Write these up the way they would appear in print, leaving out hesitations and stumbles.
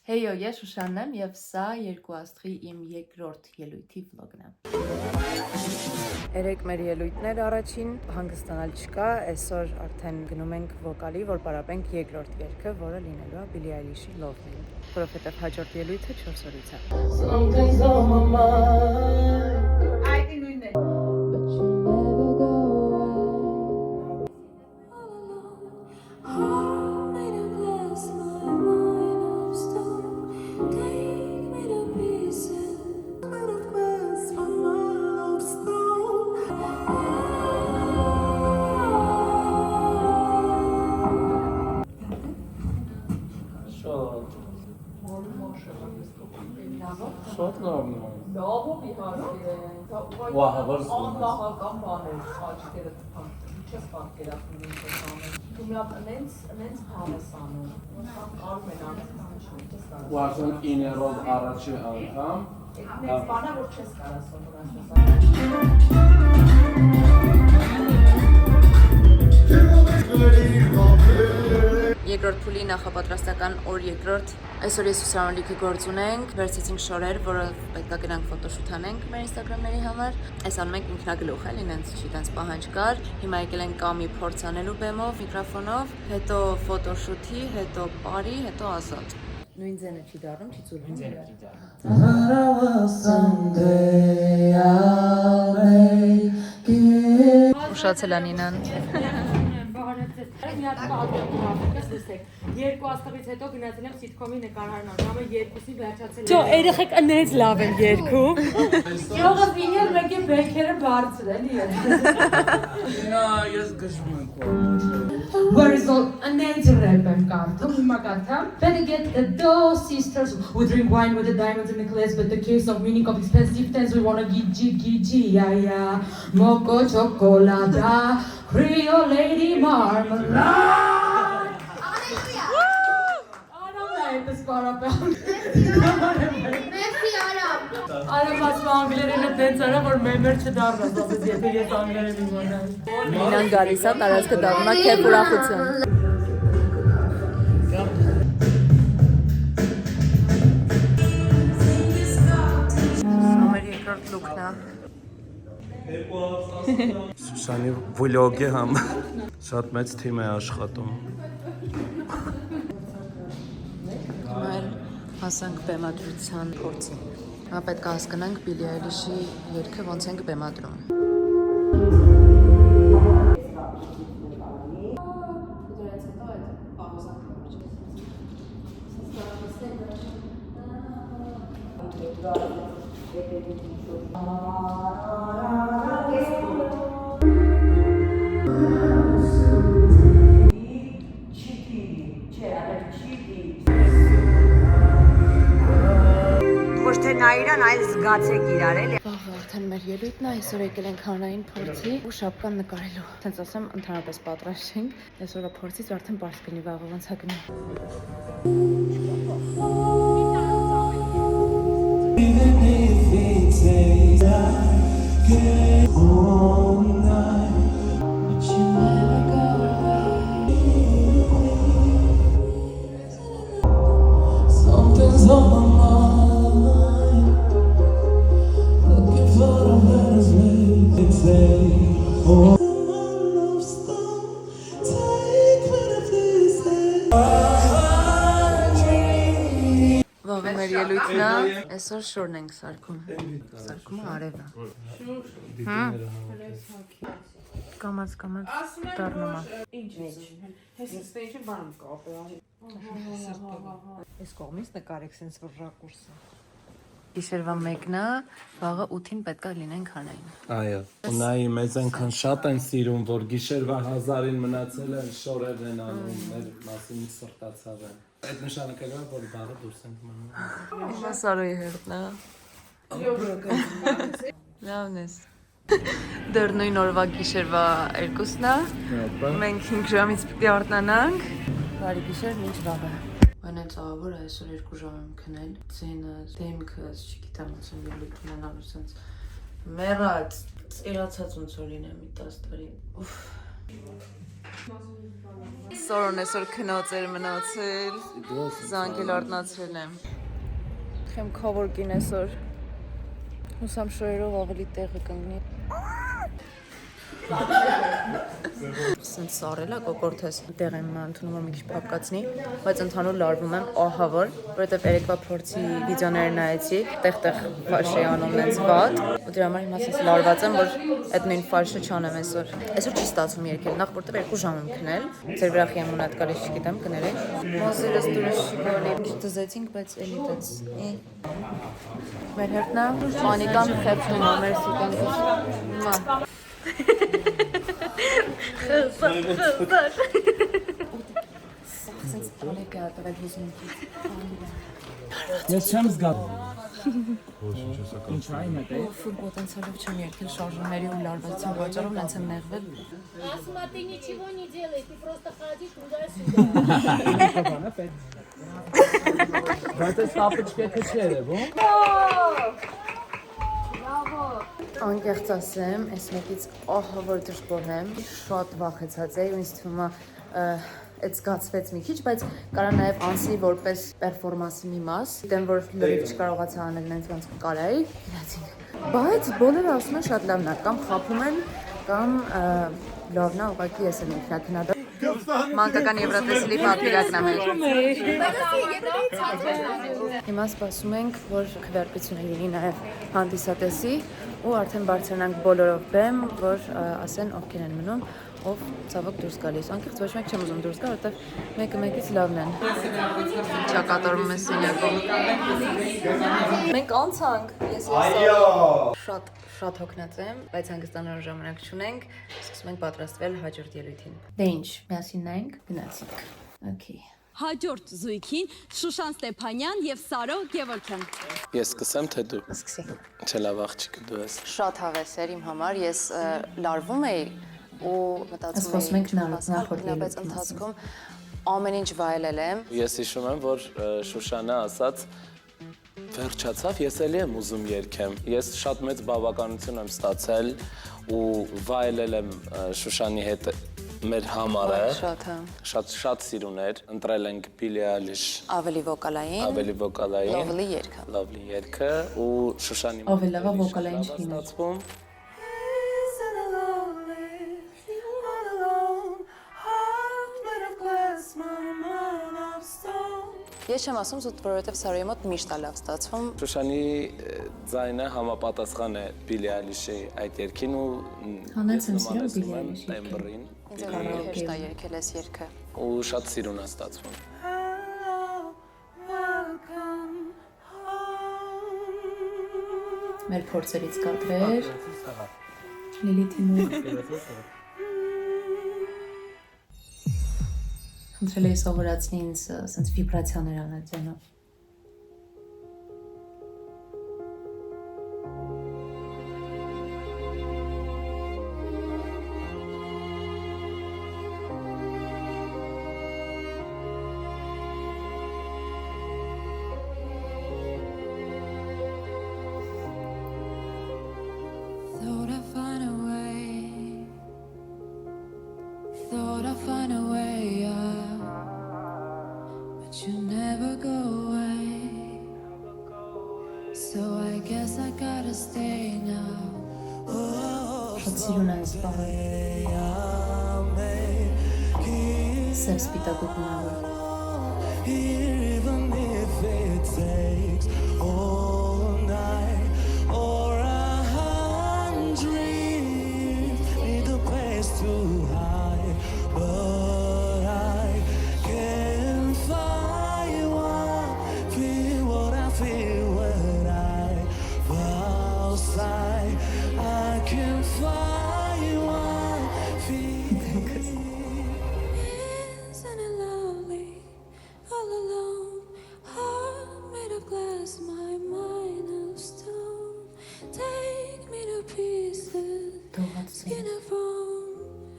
Հեյո, ես Շուշանն եմ և սա երկու աստղի իմ երկրորդ ելույթի վլոգն է։ Երեք մեր ելույթն էր առաջին, հանգստանալ չկա, այսօր արդեն գնում ենք վոկալի, որ պարապենք երկրորդ երգը, որը լինելու է Billie Eilish-ի Love Me, որովհետև հաջորդ ելույթը 4 օրից է։ Something's on my mind. Այդ նույնն է։ But you never go away. Hold me to bless my mind of stone. Take me to pieces. Made of glass, my mind of stone. Շատ լավն է։ Լավով իհարկե։ Անլավական բաներ, աչքերը տփան։ Չես պատկերացնում ինչ ես անում։ Դու մի հատ նենց բան ես անում։ Կարում են անել, չես կարող։ Ու ասում 9-րդ առաջի անգամ։ Նենց բանը որ չես կարող սովորել։ Երկրորդ փուլի նախապատրաստական օր երկրորդ այսօր ես ուսանողիքը գործ ունենք, վերցեցինք շորեր, որը պետք է գնանք ֆոտոշութ անենք մեր ինստագրամների համար։ Այս անում ենք ինքնագլուխ էլի, նենց չի, տենց պահանջ կար։ Հիմա եկել ենք կամի փորձ անելու բեմով, միկրոֆոնով, հետո ֆոտոշութի, հետո պարի, հետո ազատ։ Նույն ձենը չի դառնում, չի ծուլվում։ Ուշացել է Նինան։ Մի հատ պատմություն լսեք։ Երկու աստղից հետո գնացել եմ սիթքոմի նկարահանան, ժամը 2-ի վերջացել է։ Ճո, երեխեք նենց լավ են երգում։ Յոգա վիներ մեկի բերքերը բարձր էլի։ Նա ես գժվում եմ։ Where is all nենց rap եմ կարդում, հիմա կարդամ. Better get the dough, sisters. We drink wine with the diamonds in the necklace, but the case of meaning of expensive things we wanna get, yeah, yeah. Moco chocolate. Creole lady marmalade. Hallelujah. Anam this parapel. Merci Arab. Arab asma անգլերենը տենց արա որ մեմեր չդառնաս, ասես եթե ես անգլերեն իմանամ։ Նինան գալիս է, տարածքը դառնում է քեֆ ուրախություն։ Մեր երկրորդ լուքն է։ Սուսանի վլոգի համար շատ մեծ թիմ է աշխատում։ Հիմա էլ հասանք բեմադրության փորձին։ Հիմա պետք է հասկանանք Billie Eilish-ի երգը ոնց ենք բեմադրում։ Ոչ թե նայրան, այլ զգացեք իրար էլի։ Վաղ արդեն մեր ելույթն է, այսօր եկել ենք հանրային փորձի ու շապկան նկարելու։ Հենց ասեմ, ընդհանրապես պատրաստ ենք։ Այսօրը փորձից արդեն բարձ կլինի, վաղը ոնց է գնա։ Վաղը մեր ելույթն է, այսօր շորն ենք սարքում։ Սարքումը արևն է։ Կամաց դառնում է։ Ինչ է։ Հեսից ինչ բան կապել։ Այս կողմից նկարեք սենց որ ռակուրսը։ Գիշերվա 1-ն է, վաղը 8-ին պետք է լինենք հանրային։ Այո։ Ունայի մեզ այնքան շատ են սիրում, որ գիշերվա 1000-ին մնացել են շորերն են անում, մեր մասին սրտացավ են։ Այդ նշանակելով է, որ վաղը դուրս ենք մնում։ Հիմա Սարոյի հերթն է։ Լավն ես։ Դեռ նույն օրվա գիշերվա 2-ն է։ Մենք 5 ժամից պիտի արթնանանք։ Բարի գիշեր, մինչ վաղը։ Այն է ծավալը այսօր 2 ժամ եմ քնել։ Ձենը, դեմքս, չգիտեմ ոնց եմ ելույթ ունենալու սենց մեռած, ծերացած ոնց որ լինեմ մի 10 տարի։ Սորոն այսօր քնած էր մնացել, զանգել արտնացրել եմ։ Խեմ քավորկին այսօր, հուսամ շորերով ավելի տեղը կնգնի։ Սենց սարելա կոկորթես, տեղ եմ ընդունում եմ մի քիչ պապկացնի, բայց ընդհանուր լարվում եմ ահավոր, որովհետև երեկվա փորձի վիդեոներ նայեցի, տեղ-տեղ ֆալշ էի անում նենց վատ, ու դրա համար հիմա սենց լարված եմ, որ այդ նույն ֆալշը չանեմ այսօր։ Այսօր չի ստացվում երկել, նախ որտեղ 2 ժամ եմ քնել, ձեր վրախի եմ ունատ կարի չգիտեմ կներեք։ Մոզերս դուրս չի գալի, դզեցինք, բայց էլի դեց։ Մեր հերտնա, պանիկան խեպտում է, մերսի կենքս։ Խղբար։ Սենց պալեք է ատվել հուզմունքից։ Ես չեմ զգա։ Ինչ այն է դե։ Ֆուլ պոտենցիալով չեմ երկել շարժումների ու լարվածության պատճառով նենց եմ նեղվել։ Асма, ты ничего не делай, ты просто ходи туда-сюда. Բայց այս տապուճկեքը չի երևում։ Անկեղծ ասեմ, այս մեկից ահավոր դժգոհ եմ, շատ վախեցած էի ու ինձ թվում է այդ զգացվեց մի քիչ, բայց կարա նաև անցնի որպես պերֆորմանսի մի մաս։ Գիտեմ, որ լրիվ չկարողացա անել նենց ոնց կարայի, գնացինք։ Բայց բոլորը ասում են շատ լավն է, կամ խաբում են, կամ լավն է, ուղղակի ես եմ ինքնակնադար։ Մանկական Եվրատեսիլի պատվիրակն է մեր։ Հիմա սպասում ենք, որ քվեարկությունը լինի նաև հանդիսատեսի ու արդեն բարձրանանք բոլորով բեմ, որ ասեն ովքեր են մնում, ով ցավոք դուրս գալիս։ Անկեղծ ոչ մեկ չեմ ուզում դուրս գա, որովհետև մեկը մեկից լավն են։ Ինչա կատարվում է սենյակում։ Մենք անցանք, ես շատ հոգնած եմ, բայց հանգստանալու ժամանակ չունենք, սկսում ենք պատրաստվել հաջորդ ելույթին։ Դե ինչ, միասին նայենք, գնացինք։ Okay. Հաջորդ զույգին Շուշան Ստեփանյան եւ Սարո Գևորգյան։ Ես սկսեմ, թե դու։ Սկսի։ Չէ, լավ աղջիկը դու ես։ Շատ հավես էր իմ համար, ես լարվում էի ու մտածում էի, բայց ընթացքում ամեն ինչ վայելել եմ։ Ես հիշում եմ, որ Շուշանը ասաց վերջացավ, ես էլի եմ ուզում երգեմ։ Ես շատ մեծ բավականություն եմ ստացել ու վայելել եմ Շուշանի հետ մեր համարը։ Շատ սիրուներ, ընտրել ենք Billie Eilish Ավելի վոկալային, Lovely երգը ու Շուշանի Ավելի լավա վոկալային չլիներ։ ստացվում։ Ես չեմ ասում զուտ, որովհետև Սարոյի մոտ միշտ է լավ ստացվում։ Շուշանի ձայնը համապատասխան է Billie Eilish-ի այդ երգին ու Հանեց եմ սիրում նմանեցնում Billie եմ Eilish-ի տեմբրին Ինձ էլ հեշտ է երգել այս երգը։ ու շատ սիրուն է ստացվում։ Մեր փորձերից կադրեր։ Լիլիթի մոտ։ Խնդրել էի սովորացնի ինձ սենց վիբրացիաներ անել ձենով։ Thought I'd find a way out, but you never go away. So I guess I gotta stay now. Շատ սիրուն է այս բառը։ Սև սպիտակուտն ավոր։ Even if it takes all night or 100, need a place to hide, but I can't find one. Feel what I feel when I outside. I can't find one. Isn't it lovely? All alone, heart made of glass, my mind of stone. Take me to pieces, skin of bone.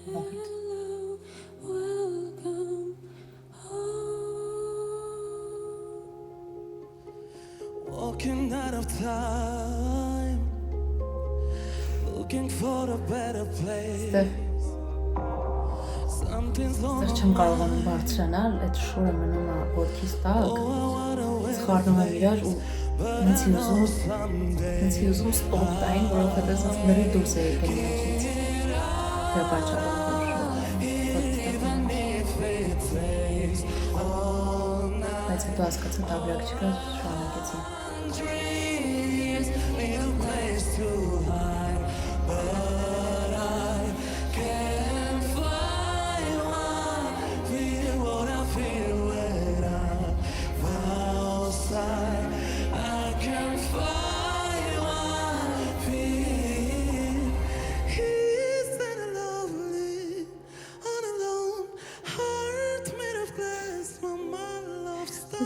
Hello, welcome home. Walking out of time, looking for a better place. Դեռ չեմ կարողանում բարձրանալ, այդ շորը մնում է ոտքիս տակ, սխառնում եմ իրար ու ինձ ուզում ստոպ տային, որովհետև ասած լրի դուրս է եկել մեջից։ Դա պատճառով բայց հետո հասկացա տաբրակ չկա, շարունակեցի։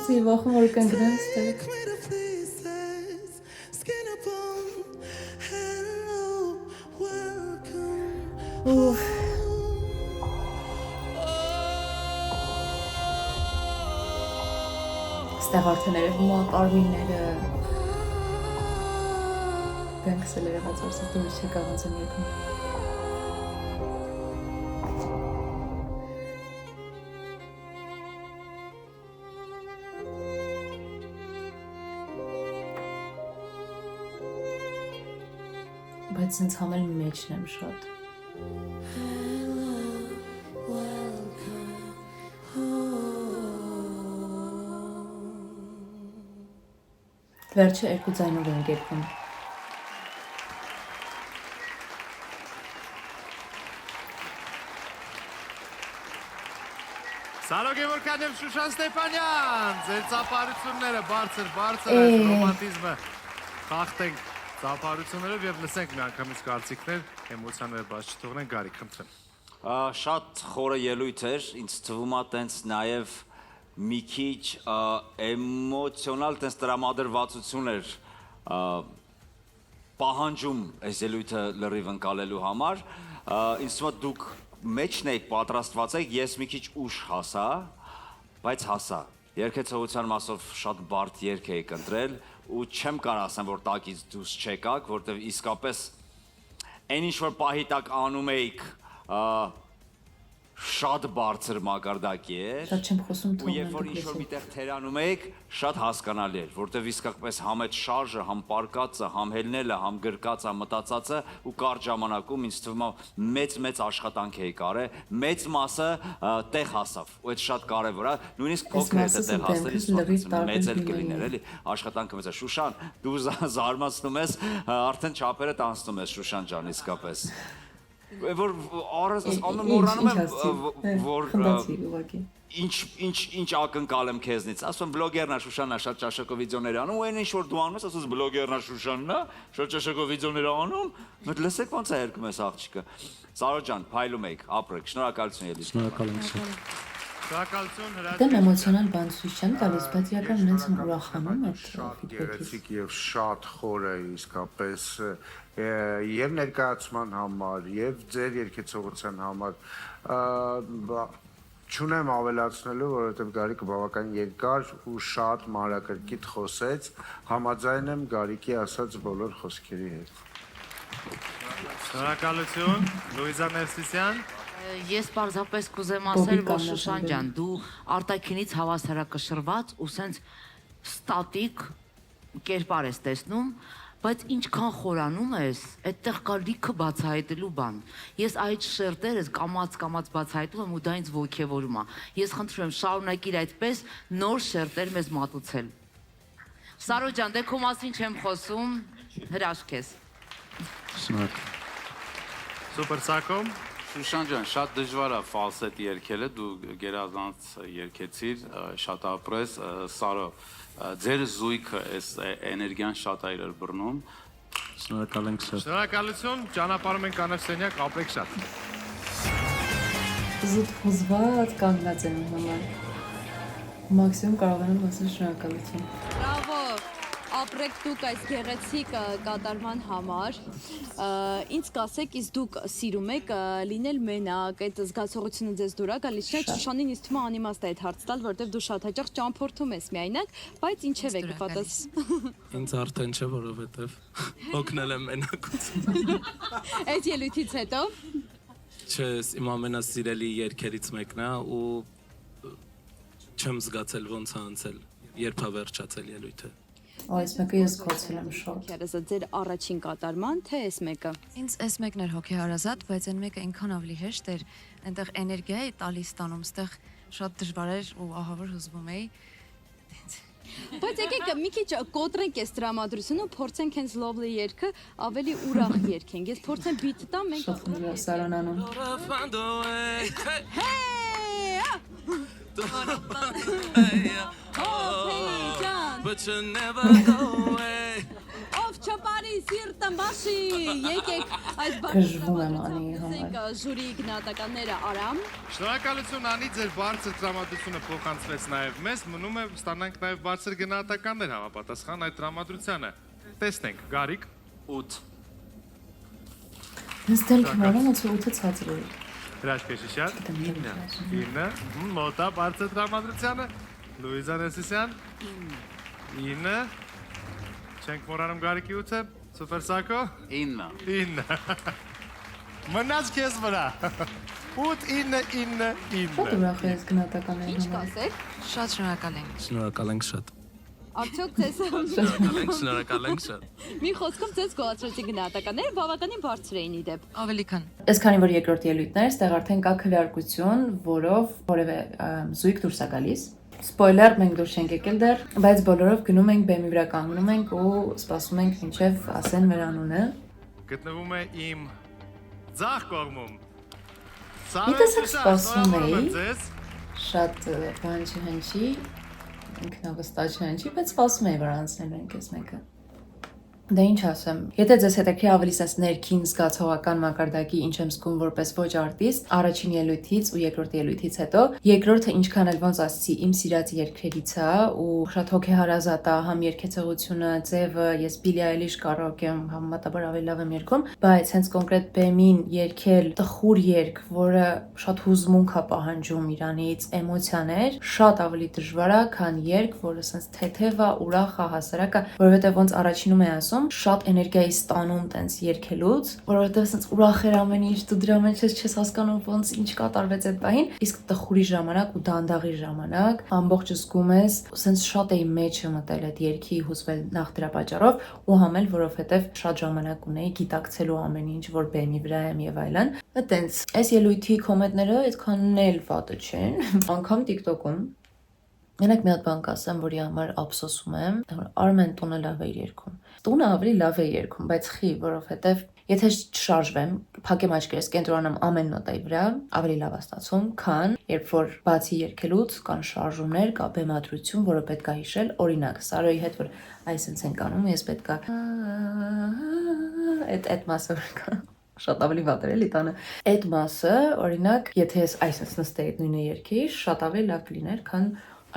Ես վախում որ կընկնեմ ստեղ։ Ուֆ։ Ստեղ արդեն երևում է կարմիրները։ Դենքս էլ երևաց որ սա դուրս չեկա ոնց եմ եկում։ Բայց ինձ համել մեջն եմ շատ։ Վերջը երկու ձայնով են երգում։ Սարո Գևորգյան և Շուշան Ստեփանյան, ձեր ծափարությունները բարձր այս ռոմանտիզմը խախտենք ծափարություններով և լսենք մի անգամից կարծիքներ, էմոցիաները բաց չթողնենք, Գարիկ, խնդրեմ։ Շատ խորը ելույթ էր, ինձ թվում է տենց նաև մի քիչ էմոցիոնալ տենց տրամադրվածություն էր պահանջում այս ելույթը լրիվ ընկալելու համար, ինձ թվում է դուք մեջն եք պատրաստված եք, ես մի քիչ ուշ հասա, բայց հասա, երգեցողության մասով շատ բարդ երգ էիք ընտրել ու չեմ կարող ասեմ, որ տակից դուրս չեկաք, որտեղ իսկապես այն ինչ որ պահի տակ անում էիք շատ բարձր մակարդակի էր։ Շատ չեմ խոսում ու երբ որ ինչ-որ միտեղ թերանում եք, շատ հասկանալի էր, որտեղ իսկապես համ այդ շարժը, համ պարկածը, համ հելնելը, համ գրկածը, մտածածը ու կարճ ժամանակում ինձ թվում է մեծ աշխատանք էի կարել, մեծ մասը տեղ հասավ, ու այդ շատ կարևոր է, նույնիսկ փոքր է տեղ հասնել, մեծ էլ կլիներ, էլի, աշխատանքը մեծ է։ Շուշան, դու զարմացնում ես, արդեն չափերը տանցնում ես, Շուշան ջան, իսկապես։ Որ մոռանում եմ, որ ինչ ակնկալ եմ քեզնից, ասում եմ բլոգերնա Շուշաննա շատ ճաշակով վիդեոներ անում, ու այն ինչ որ դու անում ես, ասում ես բլոգերնա Շուշաննա շատ ճաշակով վիդեոներ անում, մեկ լսեք ոնց է երգում ես աղջիկը։ Սարո ջան, փայլում եք, ապրեք, շնորհակալություն ելի։ Շնորհակալություն, Դեմ էմոցիոնալ բան ցույց չեմ տալիս, բայց իրական ինձ ուրախանում է շատ գեղեցիկ եւ շատ խոր է իսկապես եւ ներկայացման համար եւ ձեր երգեցողության համար չունեմ ավելացնելու, որովհետեւ Գարիկը բավական երկար ու շատ մանրակրկիտ խոսեց, համաձայն եմ Գարիկի ասած բոլոր խոսքերի հետ։ Շնորհակալություն, Լուիզա Ներսիսյան։ Ես պարզապես կուզեմ ասել, որ Շուշան ջան, դու արտաքինից հավասարակշռված ու սենց ստատիկ կերպար ես տեսնում, բայց ինչքան խորանում ես, այդտեղ կա լիքը բացահայտելու բան։ Ես այդ շերտերս կամաց բացահայտում եմ ու դա ինձ ոգևորում է։ Ես խնդրում եմ շարունակիր այդպես նոր շերտեր մեզ մատուցել։ Սարո ջան, դե քո մասին չեմ խոսում, հրաշք ես։ Սուպեր Սակոմ։ Շուշան ջան, շատ դժվար է ֆալսետ երգելը, դու գերազանց երգեցիր, շատ ապրես, Սարո, ձեր զույգը այս էներգիան շատ է իրար բռնում։ Շնորհակալ ենք շատ։ Շնորհակալություն, ճանապարհում ենք կանաչ սենյակ, ապրեք շատ։ Զուտ խոզված կանգնած եմ համար։ Մաքսիմում կարող եմ ասել շնորհակալություն։ Բրավո, ապրեք դուք այս գեղեցիկ կատարման համար, ինձ կասեք, իսկ դուք սիրում եք լինել մենակ, այդ զգացողությունը ձեզ դուր է գալիս, չէ՞, Շուշանին ինձ թվում է անիմաստ է այդ հարց տալ, որովհետև դու շատ հաճախ ճամփորդում ես միայնակ, բայց ինչև է կպատաս։ Ինձ արդեն չէ, որովհետև օգնել եմ մենակություն։ Այդ ելույթից հետո Չես իմ ամենասիրելի երգերից մեկն է ու չեմ զգացել ոնց է անցել, երբ է վերջացել ելույթը։ Այս մեկը ես զգացել եմ շատ։ Քերեսը ձեր առաջին կատարման, թե այս մեկը։ Ինձ այս մեկն էր հոգեհարազատ, բայց այն մեկը այնքան ավելի հեշտ էր, այնտեղ էներգիա է տալիս տանում, ստեղ շատ դժվար էր ու ահավոր հուզվում էի։ Բայց եկեք մի քիչ կոտրենք այս տրամադրությունը, փորձենք հենց Lovely երգը ավելի ուրախ երգենք։ Ես փորձեմ beat տամ, մենք Շատ հյուրասարանանում։ But you never go away. Ով չպարի սիրտը մաշի, եկեք այս Գժվում եմ անի համար։ ժյուրի գնահատականները Արամ։ Շնորհակալություն Անի, ձեր բարձր տրամադրությունը փոխանցվեց նաև մեզ, մնում է ստանանք նաև բարձր գնահատականներ համապատասխան այդ տրամադրությանը։ Տեսնենք, Գարիկ 8 Ես դելքին արում ոնց 8-ը ցածր է։ Հրաշքեշիշյան 9 մոտա բարձր տրամադրությանը Լուիզա Նեսիսյան 9 Չենք մոռանում Գարիկի 8-ը, Սուպեր Սակո 9 Մնաց քեզ վրա 8-9-9-9 Շատ ուրախ ես գնահատականների Ինչ համար։ կասեք։ Շատ շնորհակալ ենք։ Շնորհակալ ենք շատ։ Արդյոք ձեզ Շնորհակալ ենք շատ։ մի խոսքով ձեզ գոհացրեցի գնահատականները բավականին բարձր էին իդեպ։ Ավելի քան։ Այս քանի որ երկրորդ ելույթն էր, ստեղ արդեն կա քվեարկություն, որով որևէ զույգ դուրս է գալիս։ Սպոյլեր, մենք դուրս չենք եկել դեռ, բայց բոլորով գնում ենք բեմի վրա կանգնում ենք ու սպասում ենք մինչև ասեն մեր անունը։ Գտնվում է իմ ձախ կողմում Մի տեսակ սպասում էի, ձեզ շատ բան չհնչի, ինքնավստահ չհնչի, բայց սպասում էի, որ անցնելու ենք այս մեկը։ Դե ինչ ասեմ, եթե ձեզ հետաքրքրի ավելի sense ներքին զգացողական մակարդակի ինչ եմ զգում որպես ոչ արտիստ, առաջին ելույթից ու երկրորդ ելույթից հետո, երկրորդը ինչքան էլ ոնց ասեցի, իմ սիրած երգերից է ու շատ հոգեհարազատ է, համ երգեցողությունը, ձևը, ես Billie Eilish կարոկե եմ, համեմատաբար ավելի լավ եմ երգում, բայց հենց կոնկրետ բեմին երգել տխուր երգ, որը շատ հուզմունք է պահանջում իրանից, էմոցիաներ, շատ ավելի դժվար է, քան երգ, որը sense թեթև է, ուրախ է, հասարակ է, որովհետև ոնց առաջինում է ասում շատ էներգիայի ստանում տենց երգելուց, որովհետև ասենց ուրախ էր ամեն ինչ, դու դրա մեջ չես հասկանում ոնց ինչ կատարվեց այդ պահին, իսկ տխուրի ժամանակ ու դանդաղի ժամանակ ամբողջը զգում ես, ասենց շատ էի մեջը մտել այդ երգի հուզվել նախ դրա պատճառով ու համ էլ որովհետև շատ ժամանակ ունեի գիտակցելու ամեն ինչ, որ բեմի վրա եմ եւ այլն։ Այտենց այս ելույթի կոմենտները այդքան էլ վատը չեն, անգամ TikTok-ում Մենակ մի հատ բան կասեմ, որի համար ափսոսում եմ, Արմեն տունը լավ է երգում։ Տունը ավելի լավ է երգում, բայց խի, որովհետև եթե չշարժվեմ, փակեմ աչքերս, կենտրոնանամ ամեն նոտայի վրա, ավելի լավ է ստացվում, քան երբ որ բացի երգելուց կան շարժումներ, կա բեմադրություն, որը պետք է հիշել, օրինակ, Սարոյի հետ որ այսպես ենք անում, ես պետք է այդ մասը կա շատ ավելի վատ էր էլի տանը։ Այդ մասը, օրինակ, եթե ես այսպես նստեի այդ նույնը երգի, շատ ավելի լավ կլիներ, քան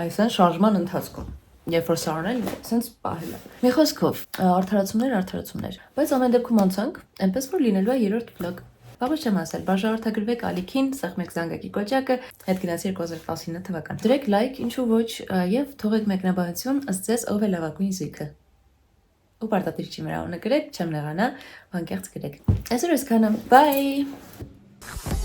այսպես շարժման ընթացքում։ Երբ որ սառնել, sense պահել է։ Մի խոսքով, արդարացումներ, բայց ամեն դեպքում անցանք, այնպես որ լինելու է երրորդ վլոգ։ Բաբա չեմ ասել, բաժանորդագրվեք ալիքին, սեղմեք զանգակի կոճակը, հետ գնացի 2019 թվական։ Դրեք լայք, ինչու ոչ, եւ թողեք մեկնաբանություն, ըստ ձեզ ով է լավագույն զույգը։ Ու պարտադիր չի մեր անունը գրեք, չեմ նեղանա, անկեղծ գրեք։ Այսօր այսքանը, bye։